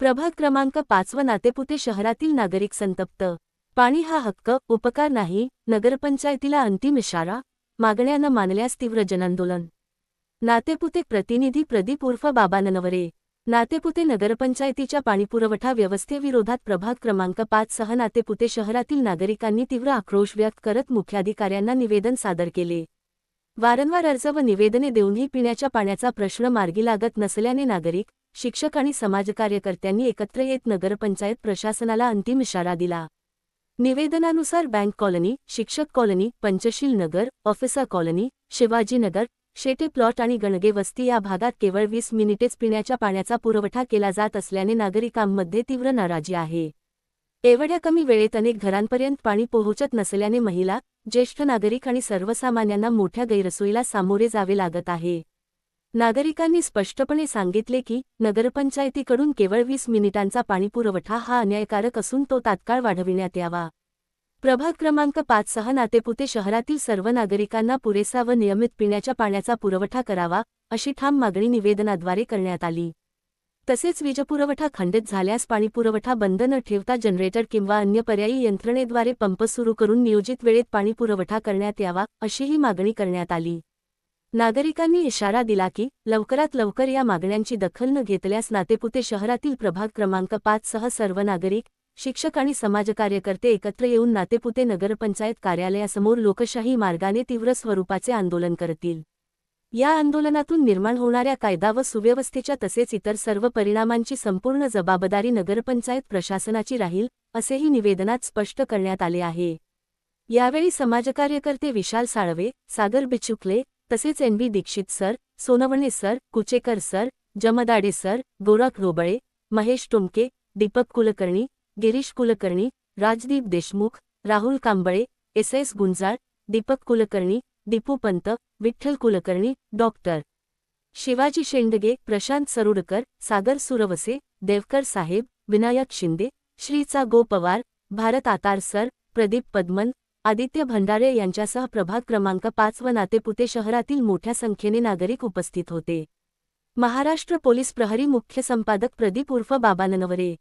प्रभाग क्रमांक 5 व नातेपुते शहरातील नागरिक संतप्त। पाणी हा हक्क, उपकार नाही, नगरपंचायतीला अंतिम इशारा, मागण्या न मानल्यास तीव्र जनांदोलन। नातेपुते प्रतिनिधी प्रदीप उर्फ बाबा ननवरे। नातेपुते नगरपंचायतीच्या पाणीपुरवठा व्यवस्थेविरोधात प्रभाग क्रमांक 5 सह नातेपुते शहरातील नागरिकांनी तीव्र आक्रोश व्यक्त करत मुख्याधिकाऱ्यांना निवेदन सादर केले। वारंवार अर्ज व निवेदने देऊनही पिण्याच्या पाण्याचा प्रश्न मार्गी लागत नसल्याने नागरिक, शिक्षक आणि समाजकार्यकर्त्यांनी एकत्र येत नगरपंचायत प्रशासनाला अंतिम इशारा दिला। निवेदनानुसार बँक कॉलनी, शिक्षक colony, Panchsheel Nagar, officer colony, Shivajinagar, Shete plot आणि गणगे वस्ती या भागात केवळ 20 मिनिटेच पिण्याच्या पाण्याचा पुरवठा केला जात असल्याने नागरिकांमध्ये तीव्र नाराजी आहे। एवढ्या कमी वेळेत अनेक घरांपर्यंत पाणी पोहोचत नसल्याने महिला, ज्येष्ठ नागरिक आणि सर्वसामान्यांना मोठ्या गैरसोयीला सामोरे जावे लागत आहे। नागरिकांनी स्पष्टपणे सांगितले की नगरपंचायतीकडून केवळ 20 मिनिटांचा पाणीपुरवठा हा अन्यायकारक असून तो तात्काळ वाढविण्यात यावा। प्रभाग क्रमांक 5 सह नातेपुते शहरातील सर्व नागरिकांना पुरेसा व नियमित पिण्याच्या पाण्याचा पुरवठा करावा, अशी ठाम मागणी निवेदनाद्वारे करण्यात आली। तसेच वीजपुरवठा खंडित झाल्यास पाणीपुरवठा बंद न ठेवता जनरेटर किंवा अन्य पर्यायी यंत्रणेद्वारे पंप सुरू करून नियोजित वेळेत पाणीपुरवठा करण्यात यावा, अशीही मागणी करण्यात आली। नागरिकांनी इशारा दिला की लवकरात लवकर या मागण्यांची दखल न घेतल्यास नातेपुते शहरातील प्रभाग क्रमांक 5 सह सर्व नागरिक, शिक्षक आणि समाजकार्यकर्ते एकत्र येऊन नातेपुते नगरपंचायत कार्यालयासमोर लोकशाही मार्गाने तीव्र स्वरूपाचे आंदोलन करतील। या आंदोलनातून निर्माण होणाऱ्या कायदा व सुव्यवस्थेच्या तसेच इतर सर्व परिणामांची संपूर्ण जबाबदारी नगरपंचायत प्रशासनाची राहील, असेही निवेदनात स्पष्ट करण्यात आले आहे। यावेळी समाजकार्यकर्ते विशाल साळवे, सागर बिचुकले, तसेच NB Dixit sir, Sonawane sir, Kuchekar sir, Jamdade sir, Gorakh Robale, Mahesh Tumke, Deepak Kulkarni, Girish Kulkarni, Rajdeep Deshmukh, Rahul Kamble, SS Gunjal, Deepak Kulkarni, Deepu Pant, Vitthal Kulkarni, doctor Shivaji Shendge, Prashant Sarudkar, Sagar Surwase, Devkar साहेब, विनायक शिंदे, श्रीचा गो पवार, भारत आतार सर, प्रदीप पद्मन, आदित्य भंडारे यांच्यासह प्रभाग क्रमांक 5 व नातेपुते शहरातील मोठ्या संख्येने नागरिक उपस्थित होते। महाराष्ट्र पोलीस प्रहरी मुख्य संपादक प्रदीप उर्फ बाबा ननवरे।